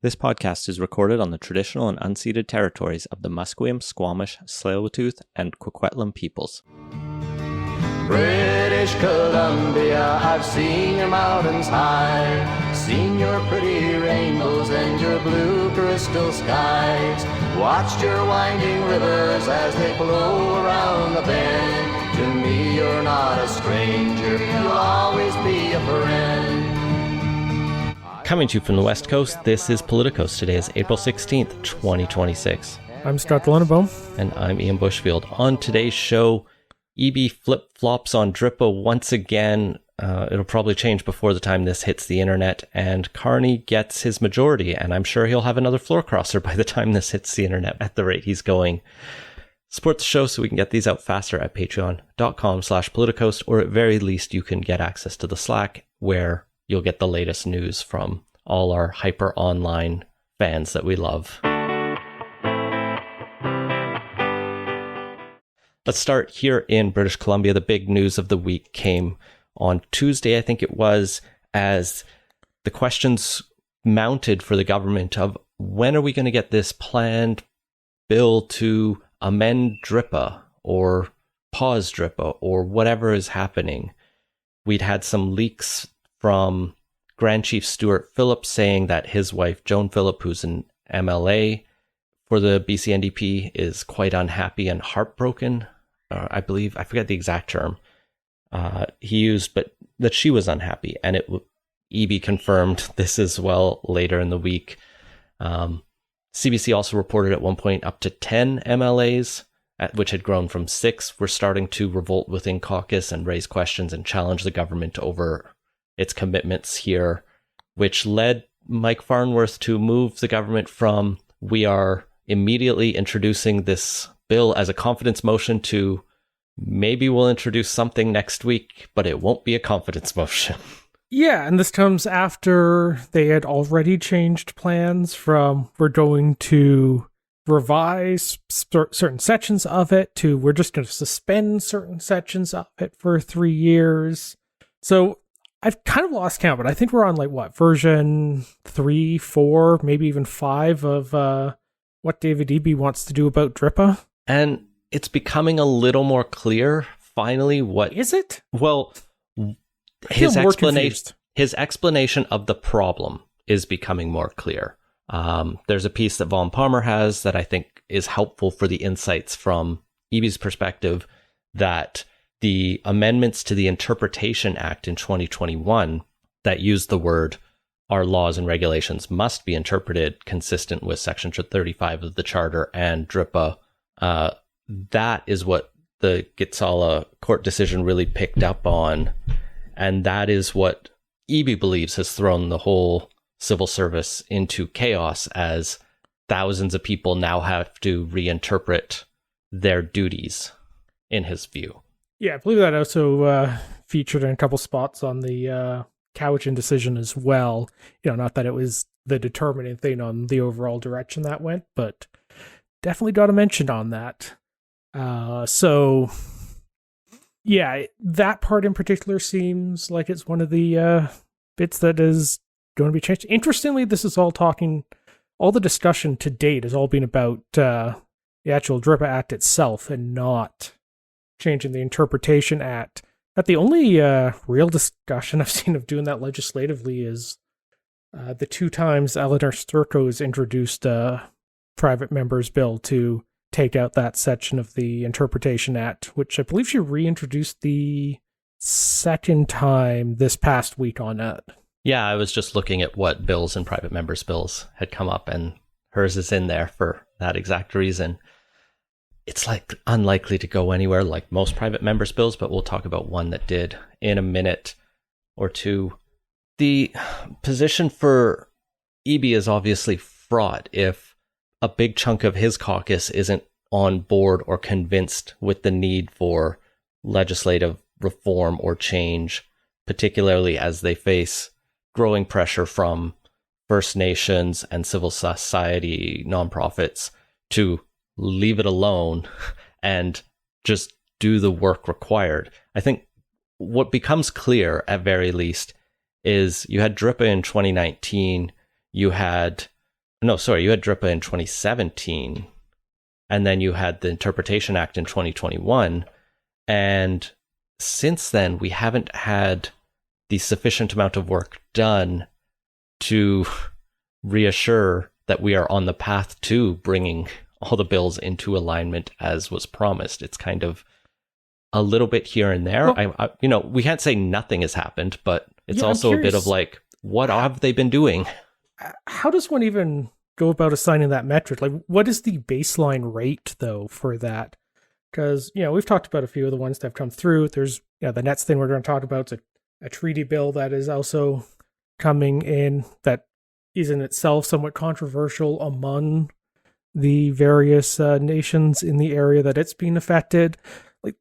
This podcast is recorded on the traditional and unceded territories of the Musqueam, Squamish, Tsleil-Waututh, and Coquitlam peoples. British Columbia, I've seen your mountains high, seen your pretty rainbows and your blue crystal skies, watched your winding rivers as they flow around the bend. To me you're not a stranger, you'll always be a friend. Coming to you from the West Coast, this is Politicos. Today is April 16th, 2026. I'm Scott Delanabaum. And I'm Ian Bushfield. On today's show, EB flip-flops on DRIPA once again. It'll probably change before the time this hits the internet. And Carney gets his majority, and I'm sure he'll have another floor crosser by the time this hits the internet at the rate he's going. Support the show so we can get these out faster at patreon.com/politicos, or at very least you can get access to the Slack where you'll get the latest news from all our hyper online fans that we love. Let's start here in British Columbia. The big news of the week came on Tuesday, I think it was, as the questions mounted for the government of when are we going to get this planned bill to amend DRIPA or pause DRIPA or whatever is happening. We'd had some leaks from Grand Chief Stuart Phillips saying that his wife, Joan Phillip, who's an MLA for the BC NDP, is quite unhappy and heartbroken. I believe, I forget the exact term he used, but that she was unhappy. And EB confirmed this as well later in the week. CBC also reported at one point up to 10 MLAs, which had grown from 6, were starting to revolt within caucus and raise questions and challenge the government over its commitments here, which led Mike Farnworth to move the government from we are immediately introducing this bill as a confidence motion to maybe we'll introduce something next week, but it won't be a confidence motion. Yeah, and this comes after they had already changed plans from we're going to revise certain sections of it to we're just going to suspend certain sections of it for 3 years. So I've kind of lost count, but I think we're on version 3, 4, maybe even 5 of what David Eby wants to do about DRIPA. And it's becoming a little more clear, finally, what... Is it? Well, his explanation of the problem is becoming more clear. There's a piece that Vaughn Palmer has that I think is helpful for the insights from Eby's perspective, that the amendments to the Interpretation Act in 2021 that used the word our laws and regulations must be interpreted consistent with Section 35 of the Charter and DRIPA. That is what the Gitsala court decision really picked up on. And that is what Eby believes has thrown the whole civil service into chaos, as thousands of people now have to reinterpret their duties, in his view. Yeah, I believe that also featured in a couple spots on the Cowichan decision as well. Not that it was the determining thing on the overall direction that went, but definitely got a mention on that. So, yeah, that part in particular seems like it's one of the bits that is going to be changed. Interestingly, this is all the discussion to date has all been about the actual DRIPA Act itself and not changing the Interpretation Act. But the only real discussion I've seen of doing that legislatively is the 2 times Eleanor Sturko has introduced a private member's bill to take out that section of the Interpretation Act, which I believe she reintroduced the second time this past week on it. Yeah, I was just looking at what bills and private members' bills had come up, and hers is in there for that exact reason. It's unlikely to go anywhere like most private members' bills, but we'll talk about one that did in a minute or two. The position for Eby is obviously fraught if a big chunk of his caucus isn't on board or convinced with the need for legislative reform or change, particularly as they face growing pressure from First Nations and civil society nonprofits to leave it alone and just do the work required. I think what becomes clear, at very least, is you had DRIPA in 2019, you had No, sorry, you had DRIPA in 2017, and then you had the Interpretation Act in 2021. And since then, we haven't had the sufficient amount of work done to reassure that we are on the path to bringing all the bills into alignment as was promised. It's kind of a little bit here and there. Well, we can't say nothing has happened, but it's also a bit of like, what have they been doing? How does one even go about assigning that metric? Like, what is the baseline rate, though, for that? Because, we've talked about a few of the ones that have come through. There's, the Nets thing we're going to talk about. It's a treaty bill that is also coming in that is in itself somewhat controversial among the various nations in the area that it's being affected. Like,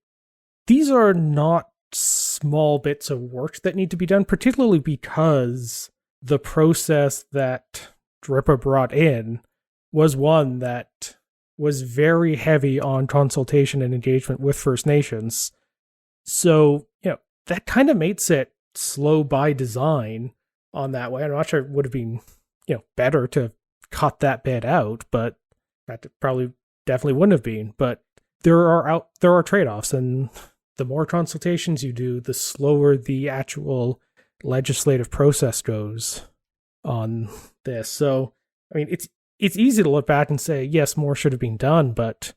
these are not small bits of work that need to be done, particularly because the process that DRIPA brought in was one that was very heavy on consultation and engagement with First Nations. So, that kind of makes it slow by design on that way. I'm not sure it would have been, better to cut that bit out, but that probably definitely wouldn't have been. But there are trade-offs, and the more consultations you do, the slower the actual legislative process goes on this. So, I mean, it's easy to look back and say, yes, more should have been done, but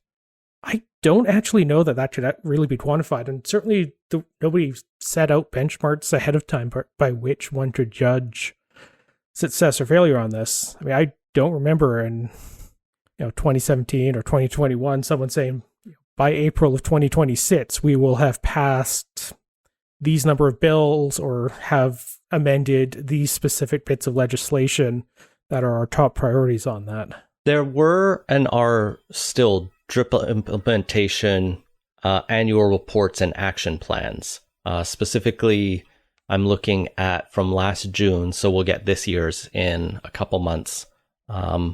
I don't actually know that should really be quantified. And certainly nobody set out benchmarks ahead of time by which one could judge success or failure on this. I mean, I don't remember in 2017 or 2021 someone saying, by April of 2026, we will have passed these number of bills or have amended these specific bits of legislation that are our top priorities on that. There were and are still DRIPA implementation annual reports and action plans. Specifically, I'm looking at from last June, so we'll get this year's in a couple months. A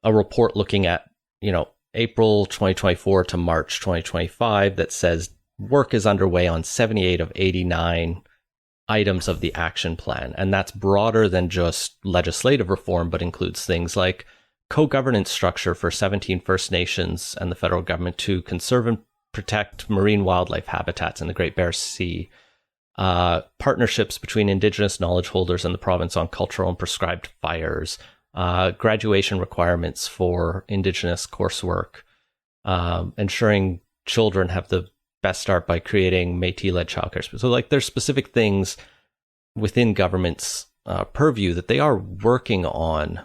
report looking at, April 2024 to March 2025 that says work is underway on 78 of 89 items of the action plan. And that's broader than just legislative reform, but includes things like co-governance structure for 17 First Nations and the federal government to conserve and protect marine wildlife habitats in the Great Bear Sea, partnerships between Indigenous knowledge holders and the province on cultural and prescribed fires, graduation requirements for Indigenous coursework, ensuring children have the best start by creating Métis-led childcare. So, there's specific things within government's purview that they are working on.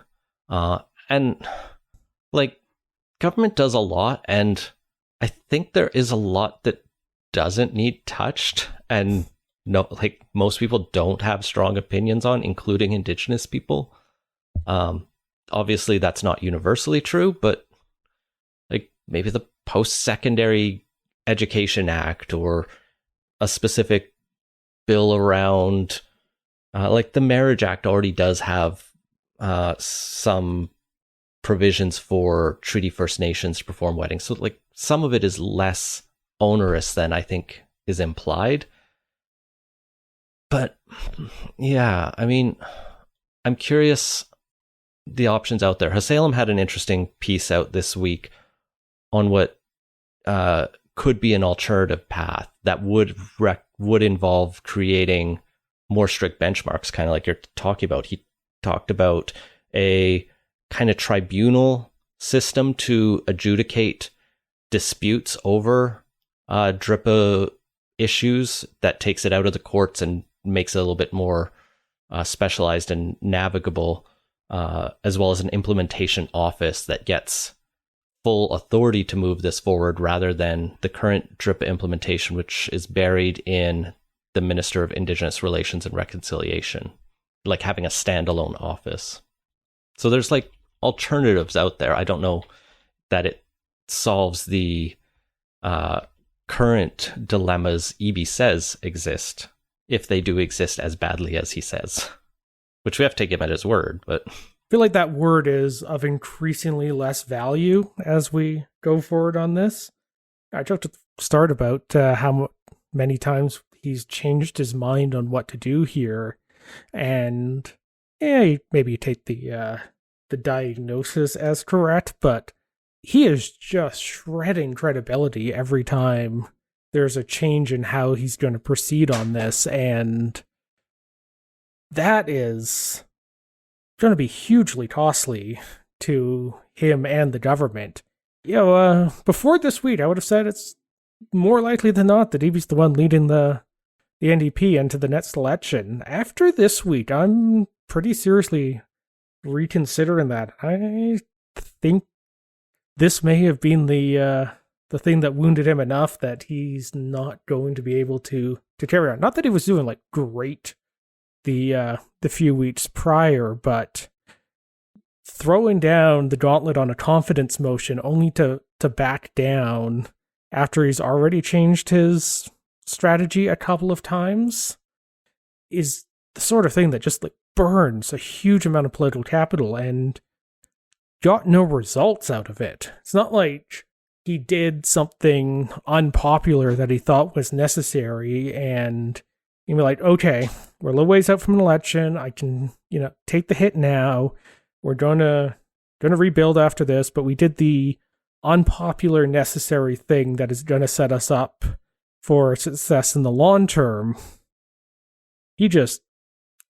And, government does a lot, and I think there is a lot that doesn't need touched, and most people don't have strong opinions on, including Indigenous people. Obviously, that's not universally true, but maybe the Post-Secondary Education Act or a specific bill around, the Marriage Act already does have some provisions for Treaty First Nations to perform weddings. So, some of it is less onerous than I think is implied. But, yeah, I mean, I'm curious the options out there. Hasalem had an interesting piece out this week on what could be an alternative path that would involve creating more strict benchmarks, kind of like you're talking about. He talked about a kind of tribunal system to adjudicate disputes over DRIPA issues that takes it out of the courts and makes it a little bit more specialized and navigable, as well as an implementation office that gets full authority to move this forward rather than the current DRIPA implementation, which is buried in the Minister of Indigenous Relations and Reconciliation, having a standalone office. So there's alternatives out there. I don't know that it solves the current dilemmas EB says exist, if they do exist as badly as he says, which we have to take him at his word. But I feel like that word is of increasingly less value as we go forward on this. I talked at the start about how many times he's changed his mind on what to do here, and maybe you take the the diagnosis as correct, but he is just shredding credibility every time there's a change in how he's going to proceed on this, and that is going to be hugely costly to him and the government. Before this week, I would have said it's more likely than not that Eby's the one leading the NDP into the next election. After this week, I'm pretty seriously reconsidering that. I think this may have been the thing that wounded him enough that he's not going to be able to carry on. Not that he was doing great the few weeks prior, but throwing down the gauntlet on a confidence motion only to back down after he's already changed his strategy a couple of times is the sort of thing that just burns a huge amount of political capital and got no results out of it. It's not like he did something unpopular that he thought was necessary and you'd be like, okay, we're a little ways out from an election. I can, take the hit now. We're gonna rebuild after this, but we did the unpopular necessary thing that is gonna set us up for success in the long term. He just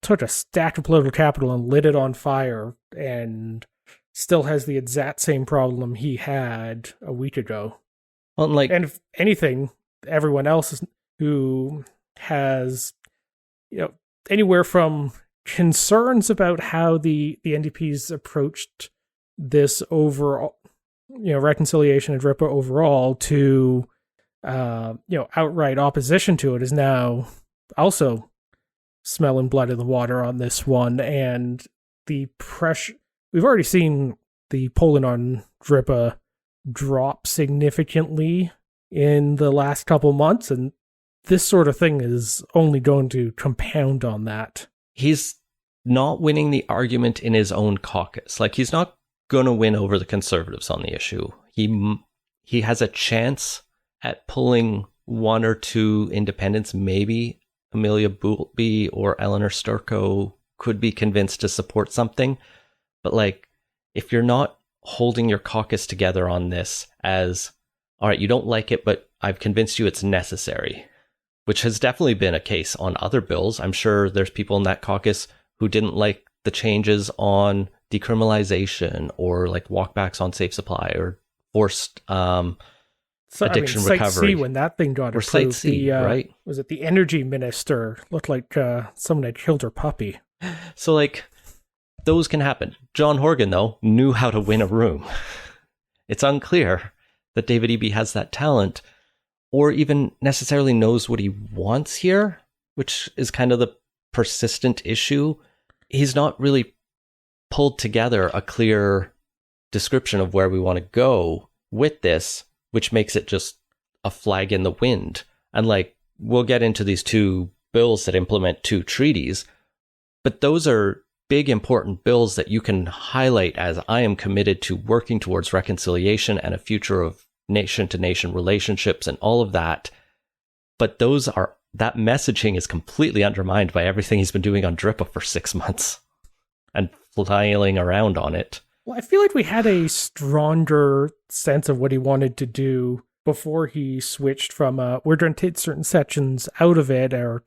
took a stack of political capital and lit it on fire and still has the exact same problem he had a week ago. And if anything, everyone else who has, anywhere from concerns about how the NDP's approached this overall, reconciliation and DRIPA overall to, outright opposition to it is now also smelling blood in the water on this one. And the pressure, we've already seen the polling on DRIPA drop significantly in the last couple months, and this sort of thing is only going to compound on that. He's not winning the argument in his own caucus. He's not going to win over the Conservatives on the issue. He has a chance at pulling one or two independents. Maybe Amelia Boultby or Eleanor Sturko could be convinced to support something. But if you're not holding your caucus together on this as, all right, you don't like it, but I've convinced you it's necessary, which has definitely been a case on other bills. I'm sure there's people in that caucus who didn't like the changes on decriminalization or walkbacks on safe supply or forced addiction recovery. Site C, when that thing got approved, Site C, right? Was it the energy minister looked like someone had killed her puppy? So those can happen. John Horgan, though, knew how to win a room. It's unclear that David Eby has that talent or even necessarily knows what he wants here, which is kind of the persistent issue. He's not really pulled together a clear description of where we want to go with this, which makes it just a flag in the wind. And we'll get into these two bills that implement two treaties, but those are big, important bills that you can highlight as I am committed to working towards reconciliation and a future of nation-to-nation relationships and all of that. But that messaging is completely undermined by everything he's been doing on DRIPA for 6 months and flailing around on it. Well, I feel like we had a stronger sense of what he wanted to do before he switched from we're going to take certain sections out of it or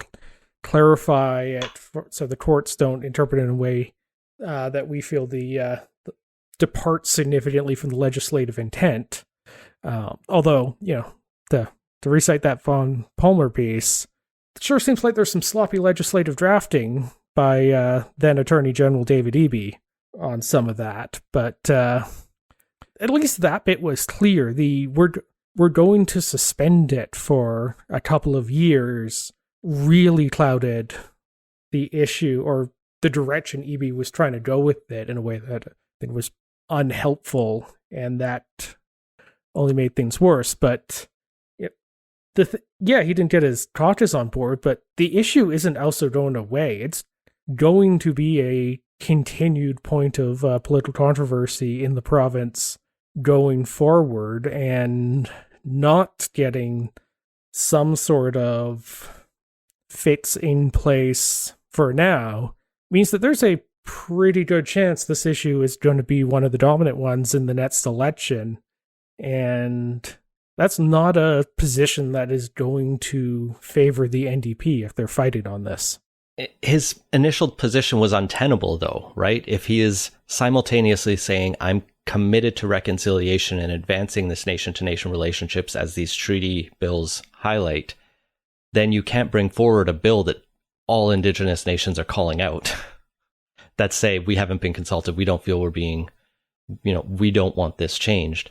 clarify it so the courts don't interpret it in a way that we feel departs significantly from the legislative intent. Although, to recite that Von Palmer piece, it sure seems like there's some sloppy legislative drafting by then Attorney General David Eby on some of that. But at least that bit was clear. We're going to suspend it for a couple of years really clouded the issue or the direction Eby was trying to go with it in a way that I think was unhelpful, and that only made things worse. But he didn't get his caucus on board, but the issue isn't also going away. It's going to be a continued point of political controversy in the province going forward, and not getting some sort of fix in place for now means that there's a pretty good chance this issue is going to be one of the dominant ones in the next election. And that's not a position that is going to favor the NDP if they're fighting on this. His initial position was untenable, though, right? If he is simultaneously saying, I'm committed to reconciliation and advancing this nation-to-nation relationships as these treaty bills highlight, then you can't bring forward a bill that all Indigenous nations are calling out that say, we haven't been consulted, we don't feel we're being, we don't want this changed.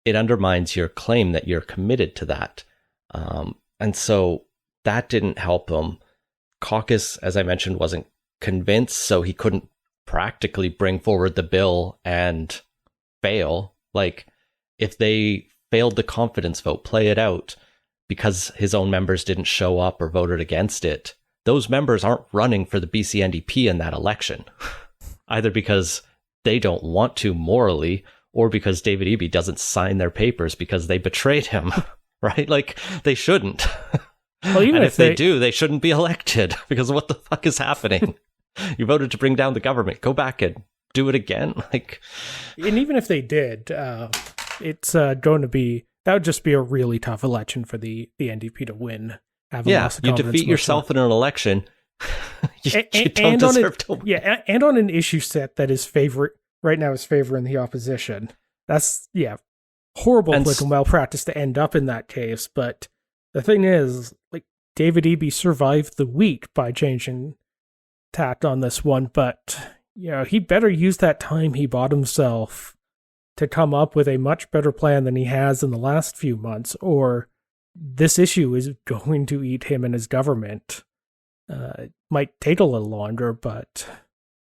It undermines your claim that you're committed to that. And so that didn't help him. Caucus, as I mentioned, wasn't convinced, so he couldn't practically bring forward the bill and fail. Like, if they failed the confidence vote, play it out, because his own members didn't show up or voted against it, those members aren't running for the BC NDP in that election, either because they don't want to morally, or because David Eby doesn't sign their papers because they betrayed him, right? Like, they shouldn't. Well, even and if if they do, they shouldn't be elected, because what the fuck is happening? You voted to bring down the government. Go back and do it again. And even if they did, it's going to be, that would just be a really tough election for the NDP to win. You defeat yourself in an election. you don't deserve to win. Yeah, and on an issue set that is right now is favoring the opposition. That's, horrible political malpractice to end up in that case. But the thing is, David Eby survived the week by changing tact on this one, but he better use that time he bought himself to come up with a much better plan than he has in the last few months, or this issue is going to eat him and his government. It might take a little longer, but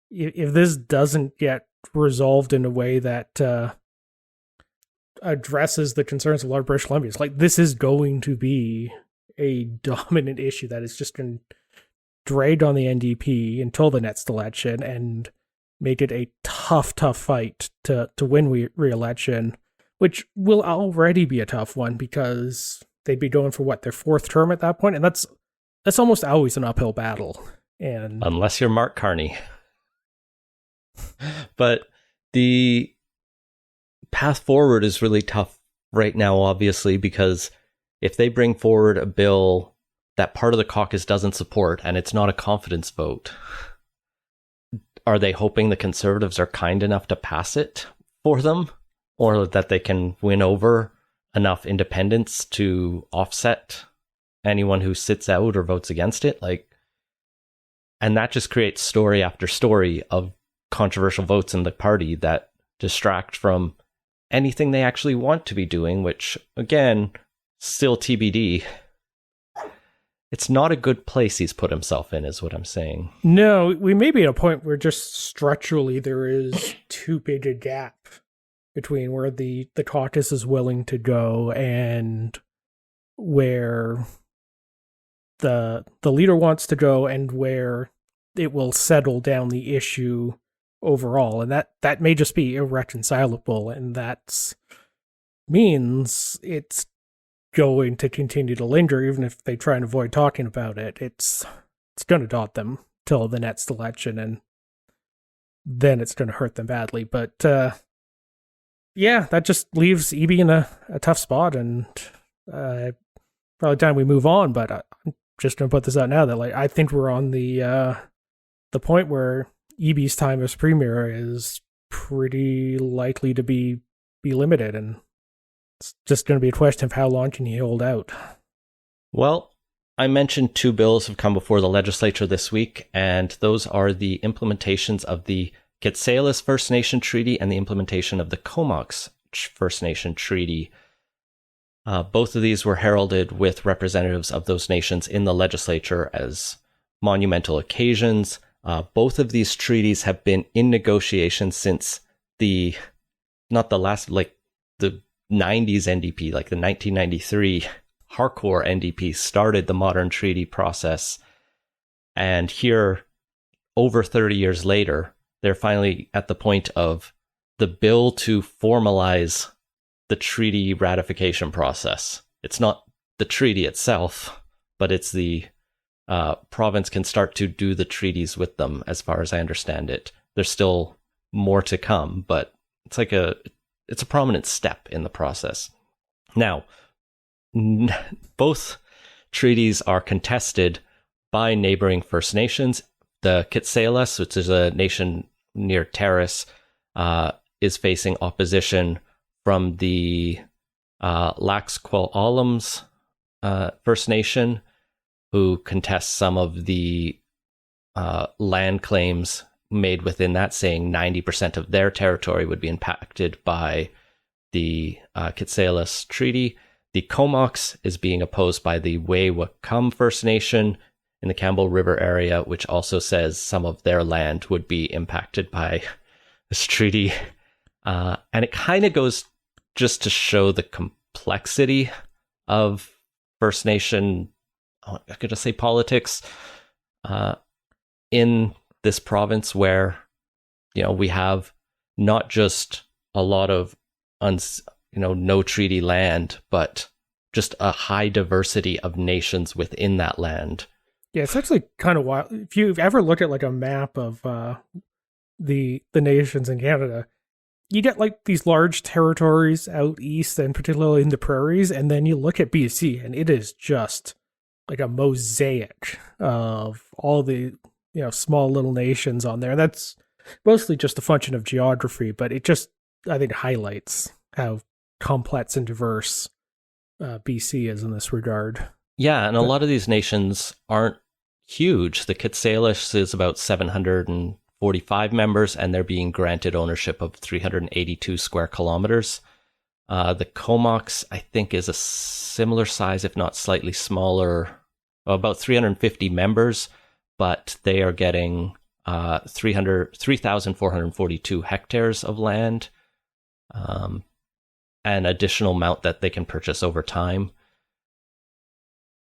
if this doesn't get resolved in a way that addresses the concerns of Lower British Columbia, this is going to be a dominant issue that is just going to drag on the NDP until the next election and make it a tough fight to win re-election, which will already be a tough one because they'd be going for their fourth term at that point, and that's almost always an uphill battle. And unless you're Mark Carney. But the path forward is really tough right now, obviously, because if they bring forward a bill that part of the caucus doesn't support and it's not a confidence vote, are they hoping the Conservatives are kind enough to pass it for them, or that they can win over enough independents to offset anyone who sits out or votes against it? And that just creates story after story of controversial votes in the party that distract from anything they actually want to be doing, which, again, still TBD. It's not a good place he's put himself in, is what I'm saying. No, we may be at a point where just structurally there is too big a gap between where the caucus is willing to go and where the leader wants to go and where it will settle down the issue overall. And that may just be irreconcilable, and that means it's going to continue to linger even if they try and avoid talking about it. It's going to daunt them till the next election, and then it's going to hurt them badly. But that just leaves Eby in a tough spot, and probably time we move on. But I'm just going to put this out now that I think we're on the point where Eby's time as premier is pretty likely to be limited, and it's just going to be a question of how long can he hold out. Well, I mentioned two bills have come before the legislature this week, and those are the implementations of the Kitsalis First Nation Treaty and the implementation of the Comox First Nation Treaty. Both of these were heralded with representatives of those nations in the legislature as monumental occasions. Both of these treaties have been in negotiation since the 90s NDP, the 1993 hardcore NDP started the modern treaty process. And here, over 30 years later, they're finally at the point of the bill to formalize the treaty ratification process. It's not the treaty itself, but it's the province can start to do the treaties with them, as far as I understand it. there's still more to come, but it's a prominent step in the process. Now, both treaties are contested by neighboring First Nations. The Kitsalas, which is a nation near Terrace, is facing opposition from the Laxqual First Nation, who contests some of the land claims made within that, saying 90% of their territory would be impacted by the Kitsalas Treaty. The Comox is being opposed by the Wewakam First Nation in the Campbell River area, which also says some of their land would be impacted by this treaty. And it kind of goes just to show the complexity of First Nation, I'm going to say politics, in this province, where, we have not just a lot of no treaty land, but just a high diversity of nations within that land. Yeah, it's actually kind of wild. If you've ever looked at like a map of the nations in Canada, you get like these large territories out east, and particularly in the prairies, and then you look at BC, and it is just like a mosaic of all the small little nations on there. And that's mostly just a function of geography, but it just, I think, highlights how complex and diverse BC is in this regard. Yeah, and a lot of these nations aren't huge. The Kitsalas is about 745 members, and they're being granted ownership of 382 square kilometers. The Comox, I think, is a similar size, if not slightly smaller, about 350 members, but they are getting 3,442 hectares of land, an additional amount that they can purchase over time.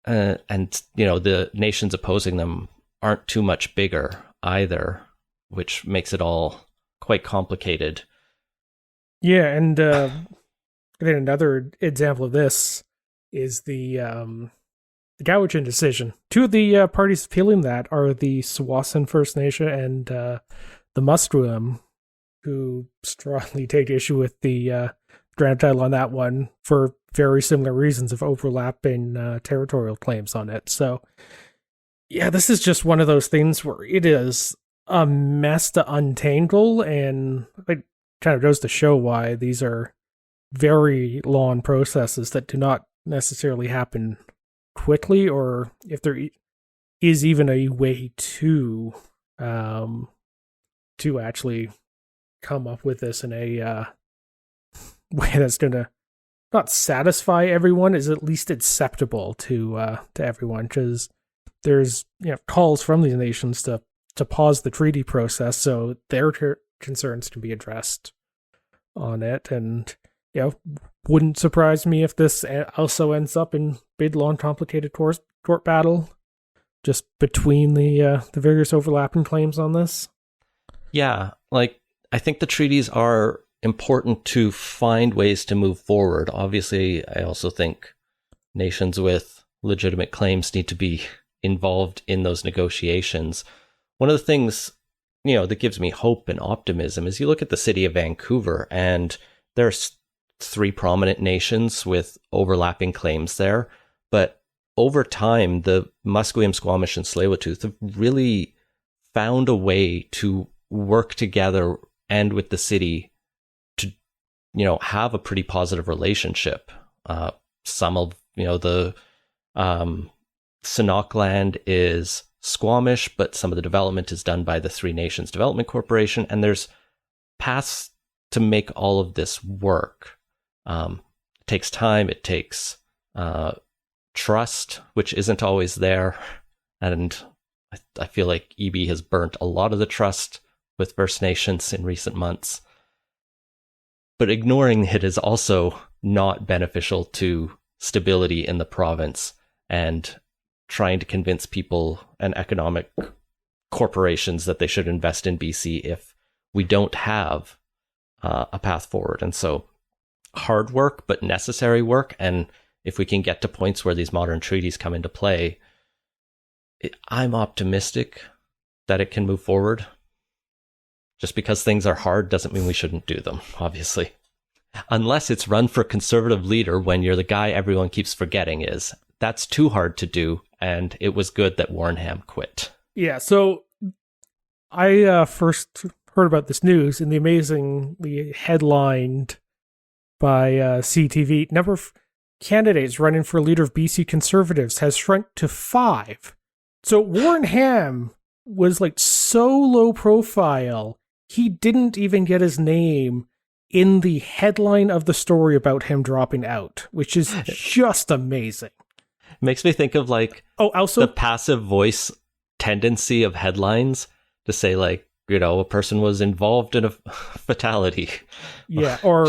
And the nations opposing them aren't too much bigger either, which makes it all quite complicated. Yeah, and then another example of this is the Gowichan decision. Two of the parties appealing that are the Tsawwassen First Nation and the Musqueam, who strongly take issue with the grant title on that one for very similar reasons of overlapping territorial claims on it. So, yeah, this is just one of those things where it is a mess to untangle, and it kind of goes to show why these are very long processes that do not necessarily happen quickly, or if there is even a way to actually come up with this in a way that's going to not satisfy everyone, is at least acceptable to everyone, because there's calls from these nations to pause the treaty process so their concerns can be addressed on it. And wouldn't surprise me if this also ends up in big, long, complicated court battle just between the various overlapping claims on this. Yeah, I think the treaties are important to find ways to move forward. Obviously, I also think nations with legitimate claims need to be involved in those negotiations. One of the things, that gives me hope and optimism is you look at the city of Vancouver, and there's 3 prominent nations with overlapping claims there. But over time, the Musqueam, Squamish, and Tsleil-Waututh have really found a way to work together and with the city to, have a pretty positive relationship. Some of, the Sanok land is Squamish, but some of the development is done by the 3 Nations Development Corporation, and there's paths to make all of this work. It takes time, it takes trust, which isn't always there, and I feel like EB has burnt a lot of the trust with First Nations in recent months. But ignoring it is also not beneficial to stability in the province, and trying to convince people and economic corporations that they should invest in BC if we don't have a path forward. And so hard work, but necessary work. And if we can get to points where these modern treaties come into play, I'm optimistic that it can move forward. Just because things are hard doesn't mean we shouldn't do them, obviously. Unless it's run for conservative leader when you're the guy everyone keeps forgetting is. That's too hard to do, and it was good that Warren Ham quit. Yeah, so I first heard about this news in the amazingly headlined by CTV. Number of candidates running for leader of BC Conservatives has shrunk to 5. So Warren Ham was like so low profile, he didn't even get his name in the headline of the story about him dropping out, which is just amazing. Makes me think of like also the passive voice tendency of headlines to say like, you know, a person was involved in a fatality. Yeah, or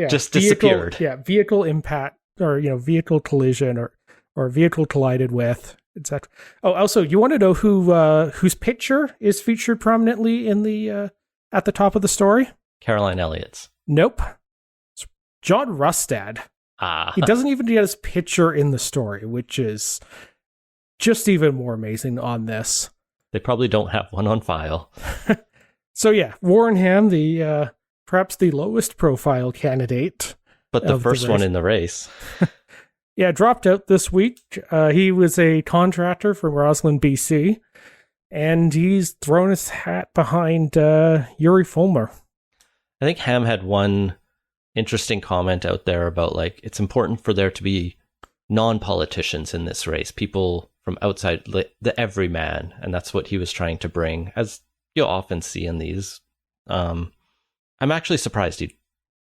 just disappeared. Vehicle impact, or vehicle collision, or vehicle collided with, etc. Also, you want to know whose picture is featured prominently in the at the top of the story? Caroline Elliott's. Nope. It's John Rustad. He doesn't even get his picture in the story, which is just even more amazing on this. They probably don't have one on file. So yeah, Warren Ham, the perhaps the lowest profile candidate. But the first one in the race. Yeah, dropped out this week. He was a contractor from Roslyn, BC, and he's thrown his hat behind Yuri Fulmer. I think Ham had one interesting comment out there about like it's important for there to be non-politicians in this race, people from outside the everyman, and that's what he was trying to bring, as you'll often see in these. I'm actually surprised he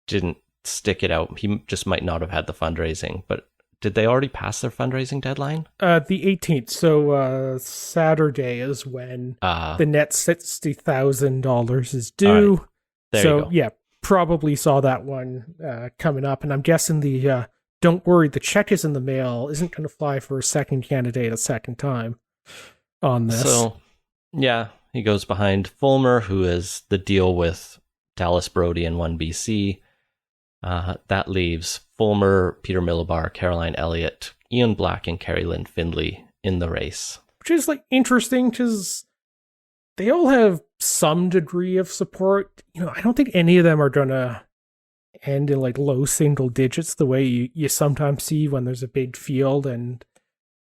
didn't stick it out. He just might not have had the fundraising, but did they already pass their fundraising deadline? The 18th, so Saturday is when the net $60,000 is due. Right. There you go. Yeah, probably saw that one coming up, and I'm guessing the don't worry, the check is in the mail isn't going to fly for a second candidate a second time on this. So, yeah, he goes behind Fulmer, who is the deal with Dallas Brody and 1BC. That leaves Fulmer, Peter Millibar, Caroline Elliott, Ian Black, and Carrie Lynn Findlay in the race. Which is like interesting because they all have some degree of support. I don't think any of them are going to end in like low single digits the way you sometimes see when there's a big field and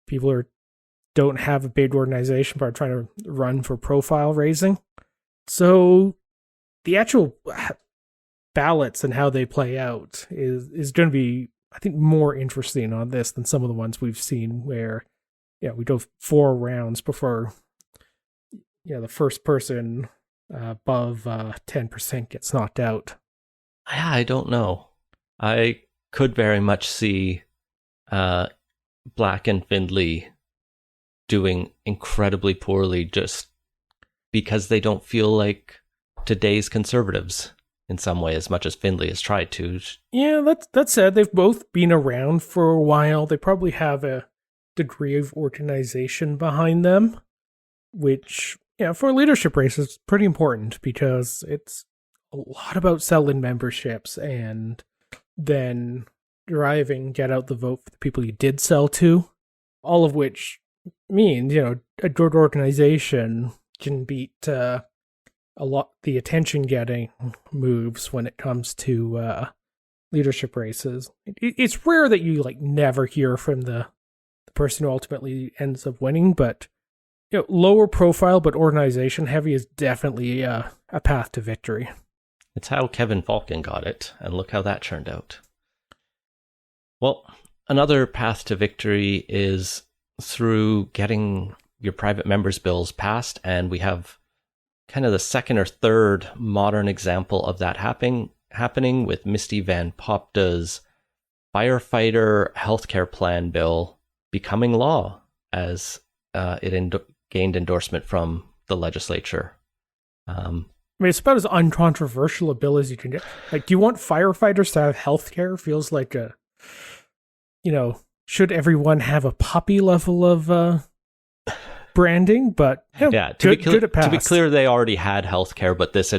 people don't have a big organization but are trying to run for profile raising. So the actual ballots and how they play out is going to be, I think, more interesting on this than some of the ones we've seen where we go 4 rounds before the first person above 10% gets knocked out. I don't know. I could very much see Black and Findlay doing incredibly poorly just because they don't feel like today's conservatives in some way, as much as Findlay has tried to. Yeah, that said, they've both been around for a while. They probably have a degree of organization behind them, which, for a leadership race is pretty important because it's a lot about selling memberships and then driving, get out the vote for the people you did sell to, all of which means, a good organization can beat a lot the attention-getting moves when it comes to leadership races. It's rare that you never hear from the person who ultimately ends up winning, but lower profile but organization heavy is definitely a path to victory. It's how Kevin Falcon got it, and look how that turned out. Well, another path to victory is through getting your private members' bills passed, and we have kind of the second or third modern example of that happening with Misty Van Popta's firefighter healthcare plan bill becoming law as it gained endorsement from the legislature. It's about as uncontroversial a bill as you can get. Do you want firefighters to have healthcare? Feels like should everyone have a puppy level of branding? But to be clear, they already had healthcare, but this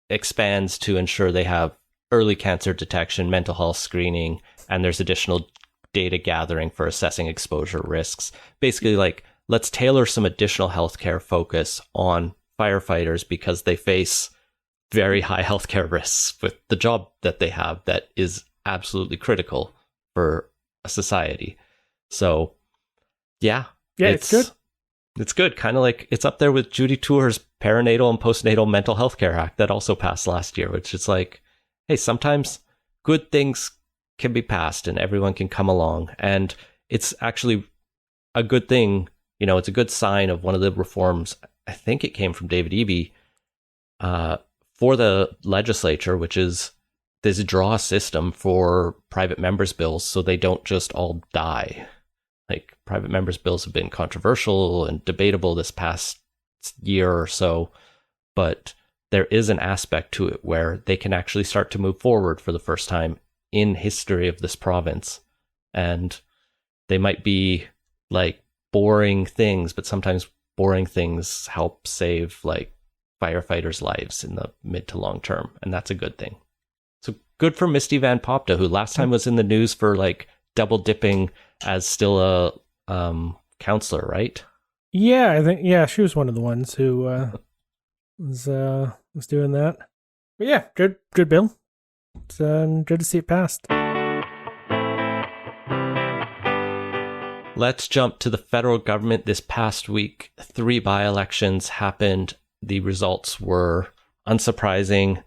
expands to ensure they have early cancer detection, mental health screening, and there's additional data gathering for assessing exposure risks. Basically, let's tailor some additional healthcare focus on firefighters because they face very high healthcare risks with the job that they have that is absolutely critical for a society. So, yeah, it's good. It's good. Kind of like it's up there with Judy Tour's Perinatal and Postnatal Mental Health Care Act that also passed last year, which is like, hey, sometimes good things can be passed and everyone can come along. And it's actually a good thing. You know, it's a good sign of one of the reforms. I think it came from David Eby for the legislature, which is this draw system for private members' bills so they don't just all die. Like, private members' bills have been controversial and debatable this past year or so, but there is an aspect to it where they can actually start to move forward for the first time in history of this province. And they might be like boring things, but sometimes boring things help save like firefighters' lives in the mid to long term, and that's a good thing. So good for Misty Van Popta, who last time was in the news for like double dipping as still a counselor, right? Yeah, I think she was one of the ones who was doing that. But yeah, good bill. It's good to see it passed. Let's jump to the federal government. This past week, 3 by-elections happened. The results were unsurprising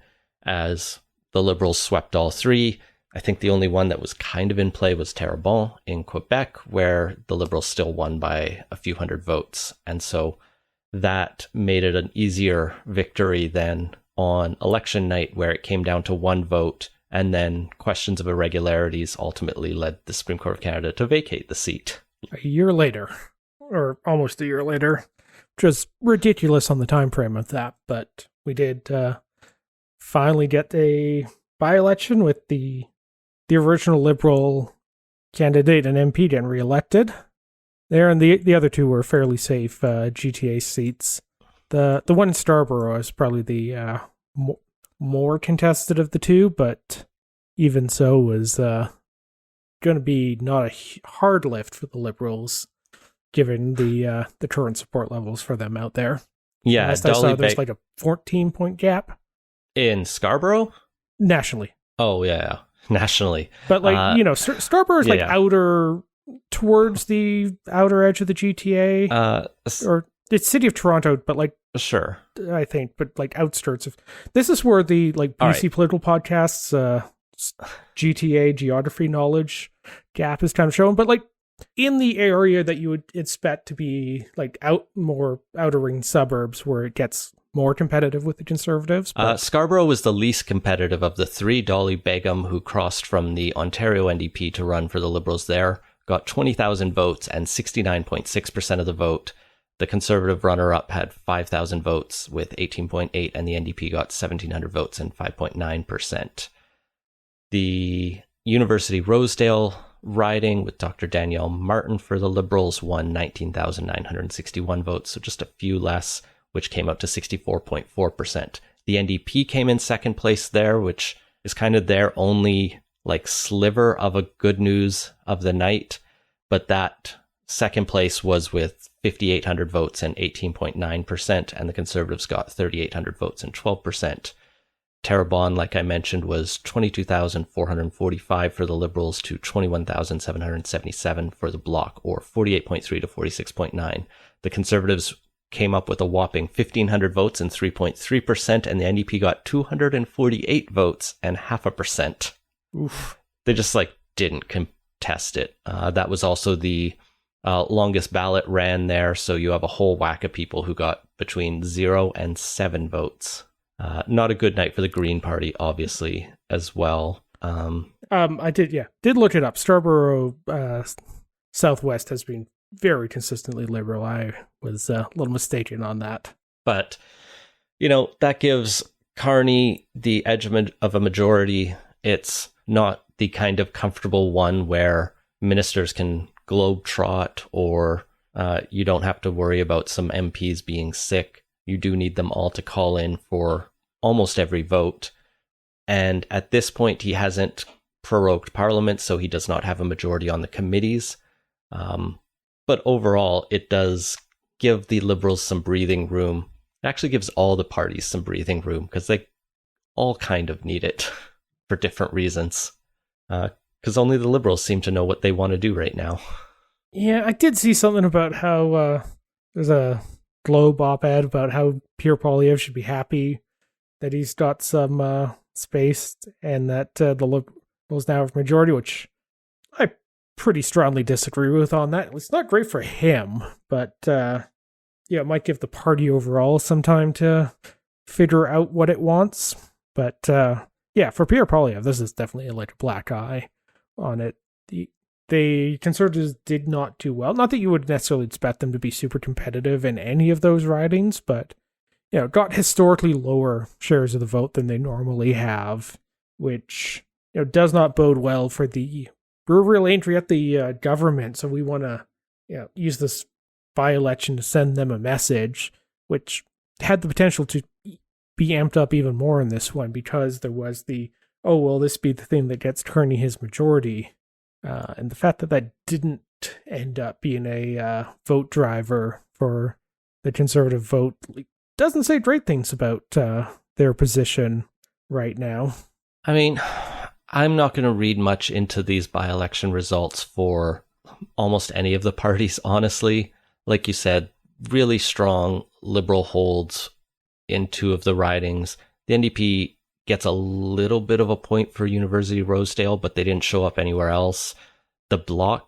as the Liberals swept all 3. I think the only one that was kind of in play was Terrebonne in Quebec, where the Liberals still won by a few hundred votes. And so that made it an easier victory than on election night, where it came down to 1 vote, and then questions of irregularities ultimately led the Supreme Court of Canada to vacate the seat. A year later, or almost a year later, which was ridiculous on the time frame of that, but we did finally get a by-election with the original Liberal candidate and MP getting re-elected there, and the other 2 were fairly safe GTA seats. The one in Scarborough is probably the more contested of the 2, but even so was going to be not a hard lift for the Liberals, given the current support levels for them out there. Yeah, last I saw, there's like a 14-point gap in Scarborough nationally. Oh yeah, nationally. But like Scarborough is outer towards the outer edge of the GTA, or it's City of Toronto, but like sure, I think, but like outskirts of. This is where the like BC political podcasts. GTA geography knowledge gap is kind of shown, but like in the area that you would expect to be like more outer ring suburbs where it gets more competitive with the Conservatives. Scarborough was the least competitive of the 3. Dolly Begum, who crossed from the Ontario NDP to run for the Liberals there, got 20,000 votes and 69.6% of the vote. The Conservative runner-up had 5,000 votes with 18.8%, and the NDP got 1,700 votes and 5.9%. The University Rosedale riding with Dr. Danielle Martin for the Liberals won 19,961 votes, so just a few less, which came out to 64.4%. The NDP came in second place there, which is kind of their only like sliver of a good news of the night, but that second place was with 5,800 votes and 18.9%, and the Conservatives got 3,800 votes and 12%. Terrebonne, like I mentioned, was 22,445 for the Liberals to 21,777 for the Bloc, or 48.3 to 46.9. The Conservatives came up with a whopping 1,500 votes and 3.3%, and the NDP got 248 votes and 0.5%. Oof. They just didn't contest it. That was also the longest ballot ran there, so you have a whole whack of people who got between 0 and 7 votes. Not a good night for the Green Party, obviously, as well. I did look it up. Scarborough Southwest has been very consistently Liberal. I was a little mistaken on that. But, that gives Carney the edge of a majority. It's not the kind of comfortable one where ministers can globetrot, or you don't have to worry about some MPs being sick. You do need them all to call in for almost every vote. And at this point, he hasn't prorogued Parliament, so he does not have a majority on the committees. But overall, it does give the Liberals some breathing room. It actually gives all the parties some breathing room, because all kind of need it for different reasons. Because only the Liberals seem to know what they want to do right now. Yeah, I did see something about how there's a Globe op-ed about how Pierre Poilievre should be happy that he's got some space and that the Liberals now have majority, which I pretty strongly disagree with on that. It's not great for him, but it might give the party overall some time to figure out what it wants. But for Pierre Poilievre, this is definitely like a black eye on it. The Conservatives did not do well. Not that you would necessarily expect them to be super competitive in any of those ridings, but got historically lower shares of the vote than they normally have, which does not bode well for the real entry at the government. So we want to use this by-election to send them a message, which had the potential to be amped up even more in this one because there was this be the thing that gets Carney his majority. And the fact that didn't end up being a vote driver for the Conservative vote doesn't say great things about their position right now. I mean, I'm not going to read much into these by-election results for almost any of the parties, honestly. Like you said, really strong Liberal holds in two of the ridings. The NDP gets a little bit of a point for University Rosedale, but they didn't show up anywhere else. The Bloc,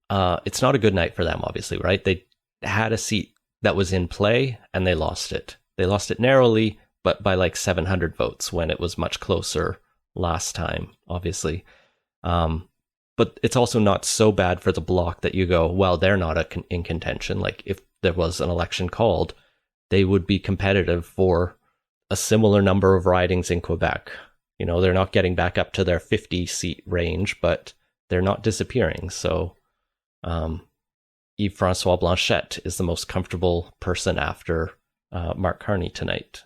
it's not a good night for them, obviously, right? They had a seat that was in play, and they lost it. They lost it narrowly, but by like 700 votes when it was much closer last time, obviously. But it's also not so bad for the Bloc that you go, well, they're not in contention. Like, if there was an election called, they would be competitive for a similar number of ridings in Quebec. They're not getting back up to their 50-seat range, but they're not disappearing. So Yves-François Blanchet is the most comfortable person after Mark Carney tonight.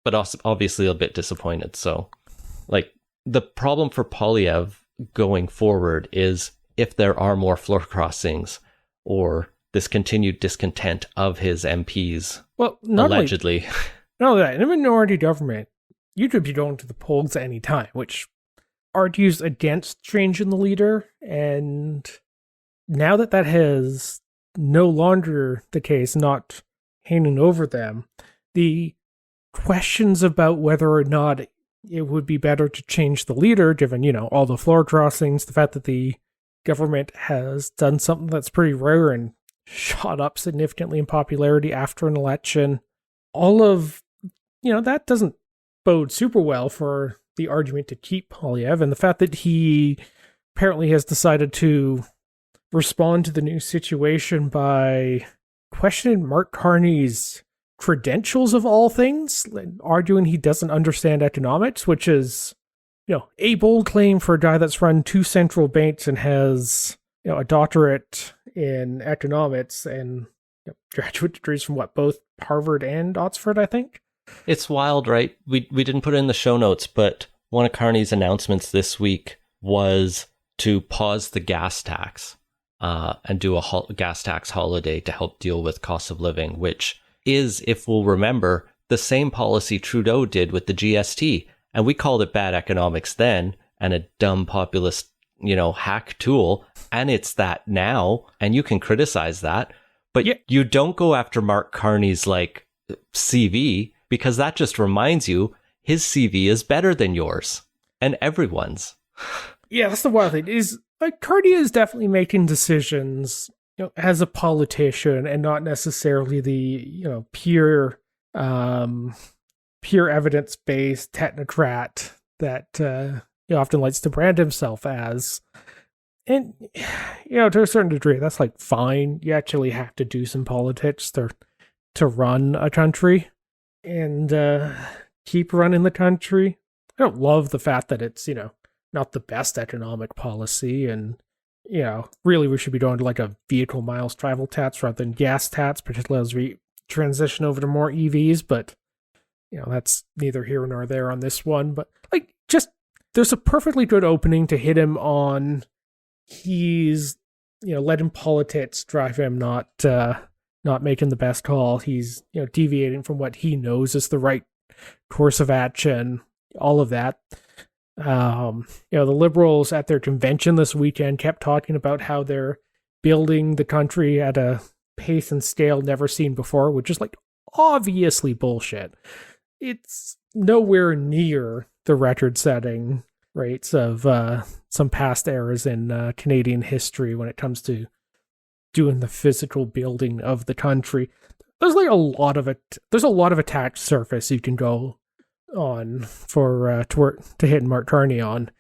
But also, obviously a bit disappointed. So, the problem for Poilievre going forward is if there are more floor crossings or this continued discontent of his MPs, allegedly. No, that in a minority government, you could be going to the polls at any time, which argues against changing the leader. And now that has no longer the case, not hanging over them, the questions about whether or not it would be better to change the leader, given, all the floor crossings, the fact that the government has done something that's pretty rare and shot up significantly in popularity after an election, all of that doesn't bode super well for the argument to keep Poilievre, and the fact that he apparently has decided to respond to the new situation by questioning Mark Carney's credentials of all things, arguing he doesn't understand economics, which is, a bold claim for a guy that's run 2 central banks and has, a doctorate in economics and graduate degrees from both Harvard and Oxford, I think. It's wild, right? We didn't put it in the show notes, but one of Carney's announcements this week was to pause the gas tax and do a gas tax holiday to help deal with cost of living, which is, if we'll remember, the same policy Trudeau did with the GST. And we called it bad economics then and a dumb populist, hack tool. And it's that now. And you can criticize that. But you don't go after Mark Carney's CV, because that just reminds you his CV is better than yours and everyone's. Yeah, that's the wild thing. Is Carney is definitely making decisions as a politician and not necessarily the pure evidence-based technocrat that he often likes to brand himself as. And to a certain degree, that's fine. You actually have to do some politics to run a country and keep running the country. I don't love the fact that it's not the best economic policy, and really we should be going to a vehicle miles travel tax rather than gas tax, particularly as we transition over to more EVs. But that's neither here nor there on this one. But there's a perfectly good opening to hit him on. He's letting politics drive him, not making the best call. He's deviating from what he knows is the right course of action. all of that. The Liberals at their convention this weekend kept talking about how they're building the country at a pace and scale never seen before, which is like obviously bullshit. It's nowhere near the record-setting rates of some past eras in Canadian history when it comes to doing the physical building of the country. There's like a lot of it. There's a lot of attack surface you can go on for to hit Mark Carney on,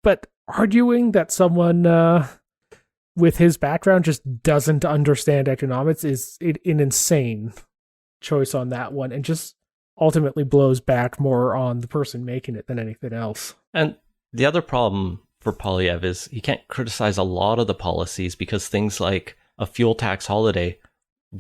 but arguing that someone with his background just doesn't understand economics is an insane choice on that one, and just ultimately blows back more on the person making it than anything else. And the other problem for Poilievre is he can't criticize a lot of the policies because things like a fuel tax holiday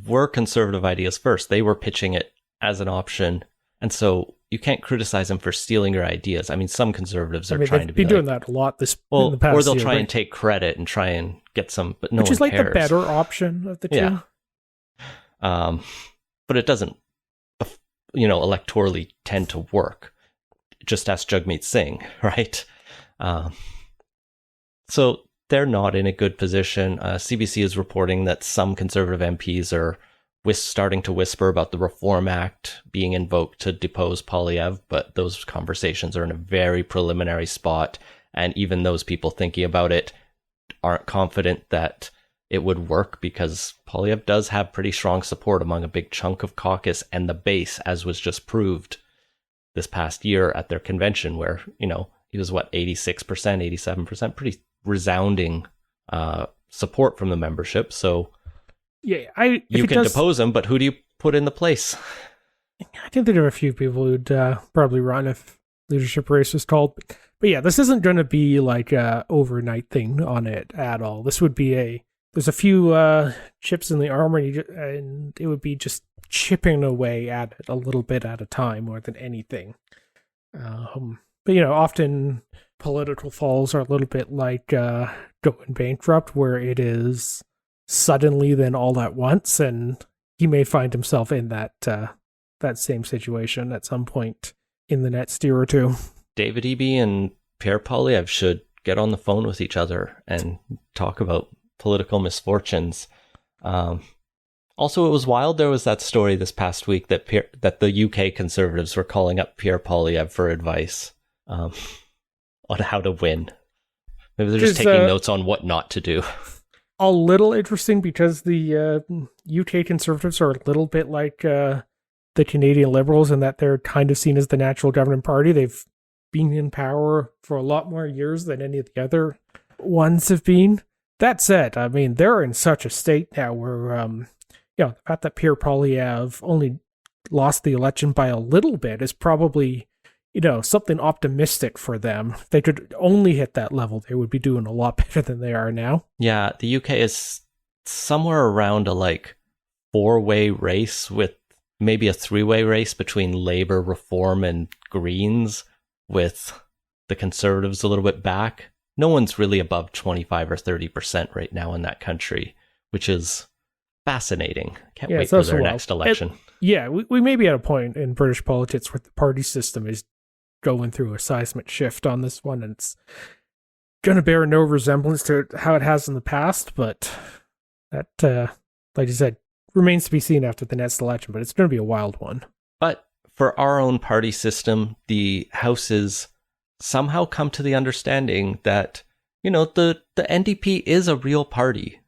were conservative ideas first. They were pitching it as an option. And so you can't criticize him for stealing your ideas. I mean, some conservatives are trying to be doing that a lot in the past or they'll year, try and take credit and try and get some, but no Which one is like cares. the better option of the two. Yeah. But it doesn't, electorally tend to work. Just ask Jagmeet Singh, right? So they're not in a good position. CBC is reporting that some conservative MPs are starting to whisper about the Reform Act being invoked to depose Poilievre, but those conversations are in a very preliminary spot, and even those people thinking about it aren't confident that it would work because Poilievre does have pretty strong support among a big chunk of caucus and the base, as was just proved this past year at their convention where, he was 86%, 87%, pretty resounding support from the membership. So yeah, you can depose him, but who do you put in the place? I think there are a few people who'd probably run if leadership race was called. But yeah, this isn't going to be like a overnight thing on it at all. This would be there's a few chips in the armor, and it would be just chipping away at it a little bit at a time more than anything. But often political falls are a little bit like going bankrupt, where it is suddenly then all at once, and he may find himself in that same situation at some point in the next year or two. David Eby and Pierre Poilievre should get on the phone with each other and talk about political misfortunes. Also, it was wild. There was that story this past week that the UK Conservatives were calling up Pierre Poilievre for advice on how to win. Maybe they're just taking notes on what not to do. A little interesting because the UK Conservatives are a little bit like the Canadian Liberals in that they're kind of seen as the natural governing party. They've been in power for a lot more years than any of the other ones have been. That said, I mean, they're in such a state now where, the fact that Pierre Poilievre only lost the election by a little bit is probably, something optimistic for them. If they could only hit that level, they would be doing a lot better than they are now. Yeah, the UK is somewhere around a four-way race with maybe a three-way race between Labour, Reform, and Greens, with the Conservatives a little bit back. No one's really above 25 or 30% right now in that country, which is fascinating. Can't wait for their next election. We may be at a point in British politics where the party system is going through a seismic shift on this one, and it's going to bear no resemblance to how it has in the past, but that, like I said, remains to be seen after the next election, but it's going to be a wild one. But for our own party system, the houses somehow come to the understanding that, the NDP is a real party.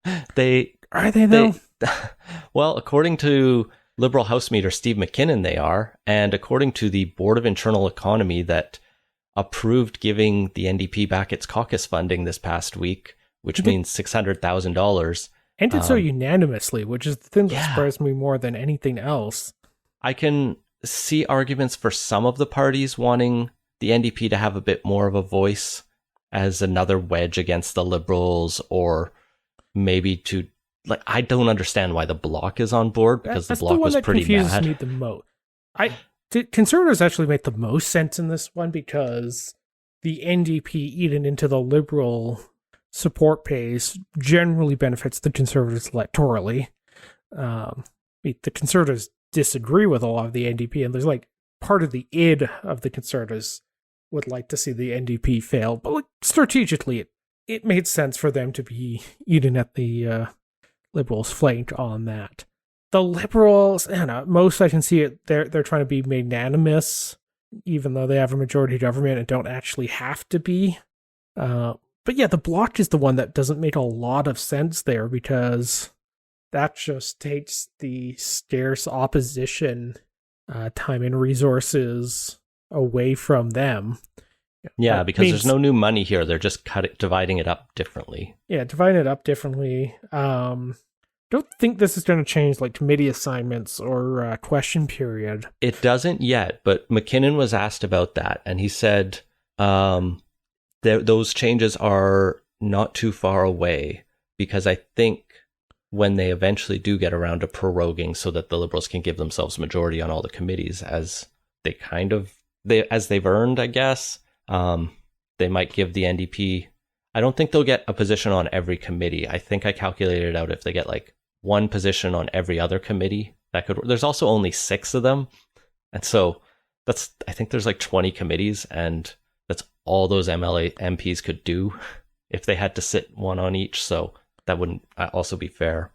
Are they though? Well, according to Liberal House Leader Steve McKinnon, they are. And according to the Board of Internal Economy that approved giving the NDP back its caucus funding this past week, which means $600,000. And did so unanimously, which is the thing that surprised me more than anything else. I can see arguments for some of the parties wanting the NDP to have a bit more of a voice as another wedge against the Liberals, or maybe to, I don't understand why the Bloc is on board, because the Bloc was pretty mad. That's the one that confuses me the most. Conservatives actually make the most sense in this one, because the NDP eating into the Liberal support base generally benefits the Conservatives electorally. The Conservatives disagree with a lot of the NDP, and there's part of the id of the Conservatives would like to see the NDP fail, but like strategically, it made sense for them to be eating at the Liberals' flank on that. The Liberals, I don't know, most I can see it, they're trying to be magnanimous, even though they have a majority government and don't actually have to be. But yeah, the Bloc is the one that doesn't make a lot of sense there, because that just takes the scarce opposition time and resources away from them. Yeah, because there's no new money here. They're just dividing it up differently. Yeah, dividing it up differently. Don't think this is going to change like committee assignments or question period. It doesn't yet, but McKinnon was asked about that, and he said those changes are not too far away, because I think when they eventually do get around to proroguing so that the Liberals can give themselves majority on all the committees, as they've earned, I guess, they might give the NDP. I don't think they'll get a position on every committee. I think I calculated it out. If they get like one position on every other committee, there's also only 6 of them. And so I think there's like 20 committees, and that's all those MPs could do if they had to sit one on each. So that wouldn't also be fair.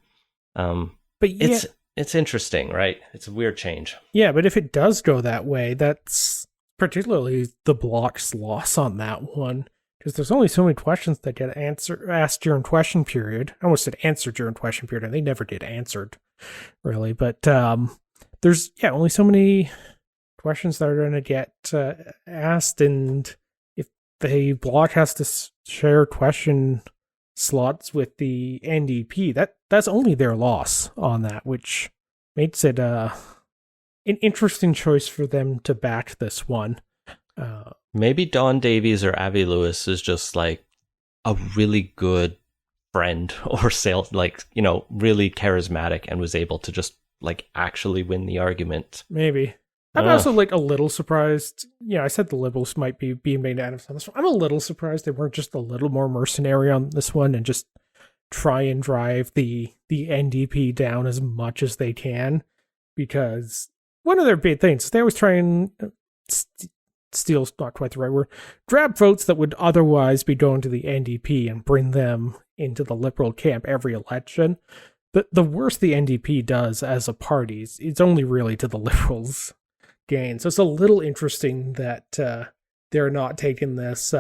But yeah, it's interesting, right? It's a weird change. Yeah, but if it does go that way, that's particularly the Bloc's loss on that one, because there's only so many questions that get asked during question period. I almost said answered during question period, and they never get answered, really. But there's only so many questions that are going to get asked, and if the Bloc has to share question slots with the NDP, that's only their loss on that, which makes it an interesting choice for them to back this one. Maybe Don Davies or Avi Lewis is just like a really good friend or really charismatic, and was able to just like actually win the argument. Maybe. I'm also like a little surprised. I said the Liberals might be being magnanimous on this one. I'm a little surprised they weren't just a little more mercenary on this one and just try and drive the NDP down as much as they can, because one of their big things, they always try and steal's not quite the right word, grab votes that would otherwise be going to the NDP and bring them into the Liberal camp every election. But the worse the NDP does as a party, it's only really to the Liberals' gain. So it's a little interesting that they're not taking this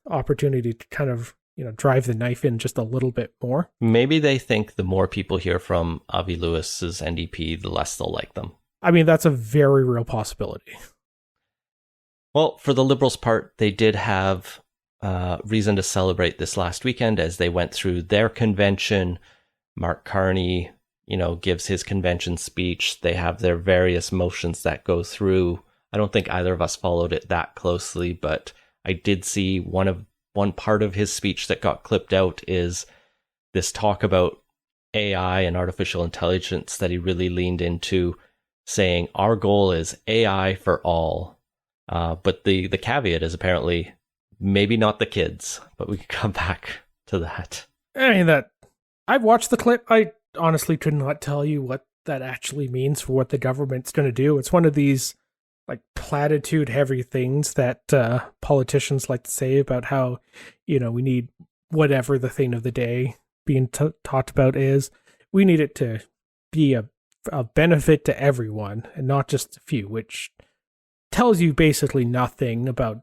opportunity to kind of drive the knife in just a little bit more. Maybe they think the more people hear from Avi Lewis's NDP, the less they'll like them. I mean, that's a very real possibility. Well, for the Liberals' part, they did have reason to celebrate this last weekend as they went through their convention. Mark Carney, gives his convention speech. They have their various motions that go through. I don't think either of us followed it that closely, but I did see one part of his speech that got clipped out is this talk about AI and artificial intelligence that he really leaned into, saying our goal is AI for all. But the caveat is apparently maybe not the kids, but we can come back to that. I mean, I've watched the clip. I honestly could not tell you what that actually means for what the government's going to do. It's one of these like platitude heavy things that politicians like to say about how, we need whatever the thing of the day being talked about is. We need it to be a benefit to everyone and not just a few, which tells you basically nothing about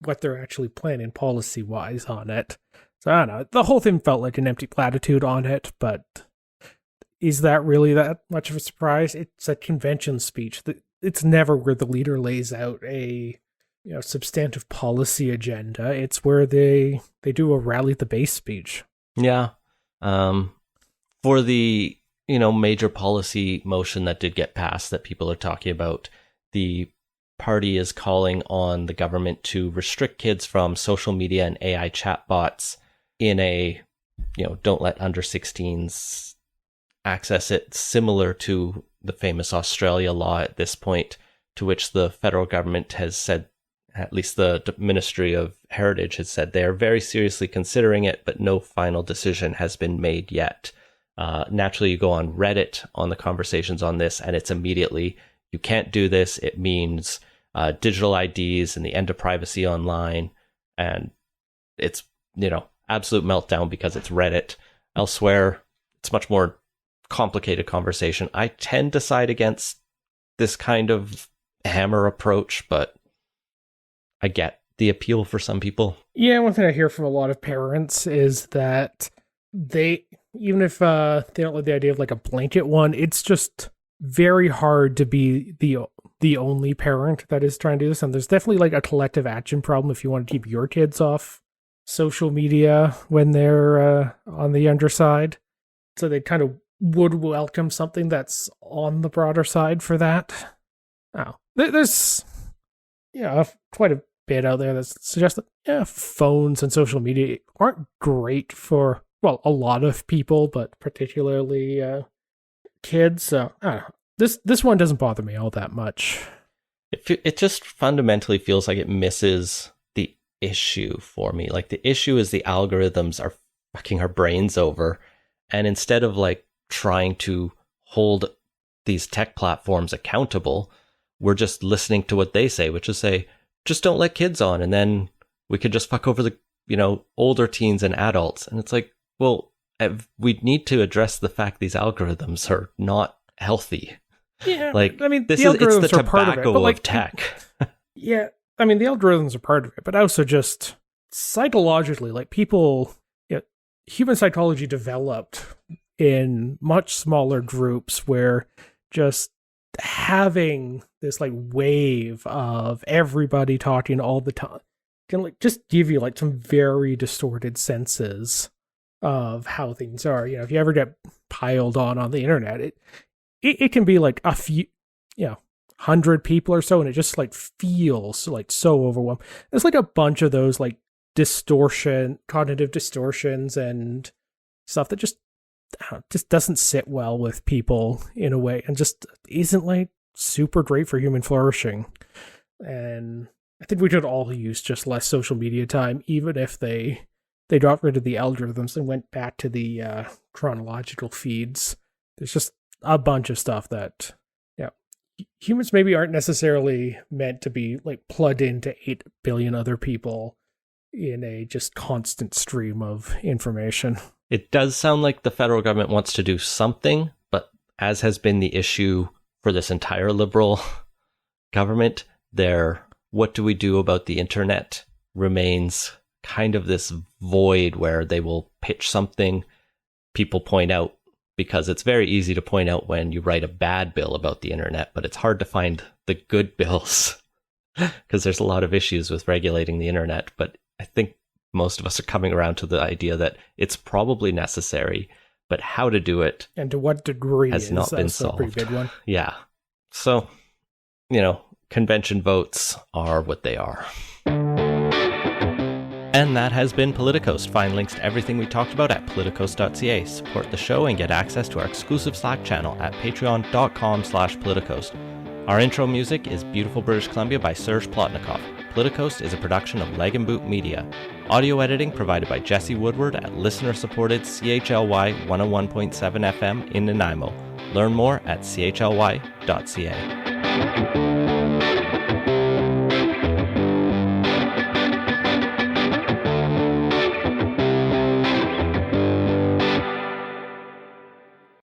what they're actually planning policy-wise on it. So I don't know. The whole thing felt like an empty platitude on it, but is that really that much of a surprise? It's a convention speech. It's never where the leader lays out a substantive policy agenda. It's where they do a rally the base speech. Yeah. For the major policy motion that did get passed that people are talking about, the party is calling on the government to restrict kids from social media and AI chatbots in a, don't let under 16s access it, similar to the famous Australia law at this point, to which the federal government has said, at least the Ministry of Heritage has said they are very seriously considering it, but no final decision has been made yet. Naturally, you go on Reddit on the conversations on this, and it's immediately, you can't do this. It means digital IDs and the end of privacy online. And it's, absolute meltdown because it's Reddit. Elsewhere, it's much more complicated conversation. I tend to side against this kind of hammer approach, but I get the appeal for some people. Yeah, one thing I hear from a lot of parents is that they, even if they don't like the idea of like a blanket one, it's just very hard to be the only parent that is trying to do this. And there's definitely like a collective action problem if you want to keep your kids off social media when they're on the younger side. So they kind of would welcome something that's on the broader side for that. Oh, there's quite a bit out there that suggests that phones and social media aren't great for, well, a lot of people, but particularly kids. So I don't know. This one doesn't bother me all that much. It just fundamentally feels like it misses the issue for me. Like, the issue is the algorithms are fucking our brains over, and instead of like trying to hold these tech platforms accountable, we're just listening to what they say, which is say, just don't let kids on, and then we could just fuck over the, older teens and adults. And it's like, well, we need to address the fact these algorithms are not healthy. Yeah, like, I mean, it's the tobacco of tech. Yeah, I mean, the algorithms are part of it, but also just psychologically, like people, human psychology developed in much smaller groups where just having this like wave of everybody talking all the time can like just give you like some very distorted senses of how things are. If you ever get piled on the internet, it can be like a few, 100 people or so, and it just like feels like so overwhelming. There's like a bunch of those like cognitive distortions and stuff that just doesn't sit well with people in a way, and just isn't like super great for human flourishing. And I think we could all use just less social media time, even if they got rid of the algorithms and went back to the chronological feeds. There's just a bunch of stuff that humans maybe aren't necessarily meant to be like plugged into 8 billion other people in a just constant stream of information. It does sound like the federal government wants to do something, but as has been the issue for this entire liberal government, their what do we do about the internet remains kind of this void where they will pitch something, people point out, because it's very easy to point out when you write a bad bill about the internet, but it's hard to find the good bills because there's a lot of issues with regulating the internet. But I think most of us are coming around to the idea that it's probably necessary, but how to do it and to what degree has not been solved. A pretty big one. Yeah. So, convention votes are what they are. And that has been Politicoast. Find links to everything we talked about at politicoast.ca. Support the show and get access to our exclusive Slack channel at patreon.com/politicoast. Our intro music is Beautiful British Columbia by Serge Plotnikov. Politicoast is a production of Leg and Boot Media. Audio editing provided by Jesse Woodward at listener-supported CHLY 101.7 FM in Nanaimo. Learn more at chly.ca.